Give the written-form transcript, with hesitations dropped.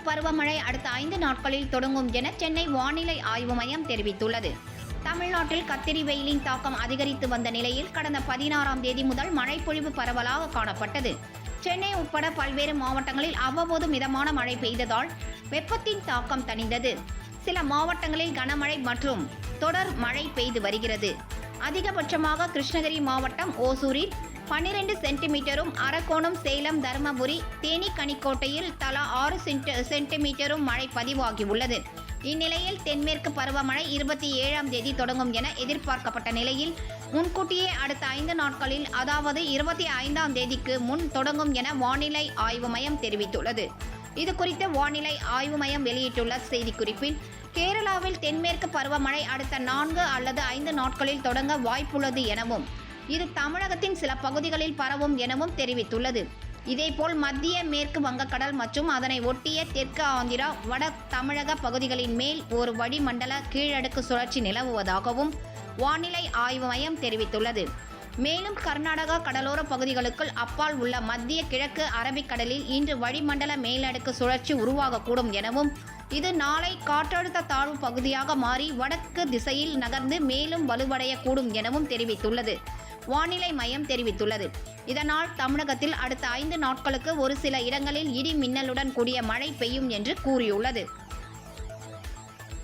பருவமழை அடுத்த 5 நாட்களில் தொடங்கும் என சென்னை வானிலை ஆய்வு மையம் தெரிவித்துள்ளது. தமிழ்நாட்டில் கத்திரி வெயிலின் தாக்கம் அதிகரித்து வந்த நிலையில் கடந்த 16ஆம் தேதி முதல் மழைப்பொழிவு பரவலாக காணப்பட்டது. சென்னை உட்பட பல்வேறு மாவட்டங்களில் அவ்வப்போது மிதமான மழை பெய்ததால் வெப்பத்தின் தாக்கம் தணிந்தது. சில மாவட்டங்களில் கனமழை மற்றும் தொடர் மழை பெய்து வருகிறது. அதிகபட்சமாக கிருஷ்ணகிரி மாவட்டம் ஓசூரில் 12 சென்டிமீட்டரும், அரக்கோணம், சேலம், தருமபுரி, தேனி, கனிக்கோட்டையில் தலா 6 சென்டிமீட்டரும் மழை பதிவாகியுள்ளது. இந்நிலையில் தென்மேற்கு பருவமழை 27ஆம் தேதி தொடங்கும் என எதிர்பார்க்கப்பட்ட நிலையில் முன்கூட்டியே அடுத்த 5 நாட்களில் அதாவது 25ஆம் தேதிக்கு முன் தொடங்கும் என வானிலை ஆய்வு மையம் தெரிவித்துள்ளது. இதுகுறித்து வானிலை ஆய்வு மையம் வெளியிட்டுள்ள செய்திக்குறிப்பில், கேரளாவில் தென்மேற்கு பருவமழை அடுத்த 4 அல்லது 5 நாட்களில் தொடங்க வாய்ப்புள்ளது எனவும் இது தமிழகத்தின் சில பகுதிகளில் பரவும் எனவும் தெரிவித்துள்ளது. இதேபோல் மத்திய மேற்கு வங்கக்கடல் மற்றும் அதனை ஒட்டிய தெற்கு ஆந்திரா, வட தமிழக பகுதிகளின் மேல் ஒரு வளிமண்டல கீழடுக்கு சுழற்சி நிலவுவதாகவும் வானிலை ஆய்வு மையம் தெரிவித்துள்ளது. மேலும் கர்நாடகா கடலோர பகுதிகளுக்குள் அப்பால் உள்ள மத்திய கிழக்கு அரபிக்கடலில் இன்று வளிமண்டல மேலடுக்கு சுழற்சி உருவாகக்கூடும் எனவும் இது நாளை காற்றழுத்த தாழ்வு பகுதியாக மாறி வடக்கு திசையில் நகர்ந்து மேலும் வலுவடையக்கூடும் எனவும் தெரிவித்துள்ளது. வானிலை மையம் தெரிவித்துள்ளது. இதனால் தமிழகத்தில் அடுத்த 5 நாட்களுக்கு ஒரு சில இடங்களில் இடி மின்னலுடன் கூடிய மழை பெய்யும் என்று கூறியுள்ளது.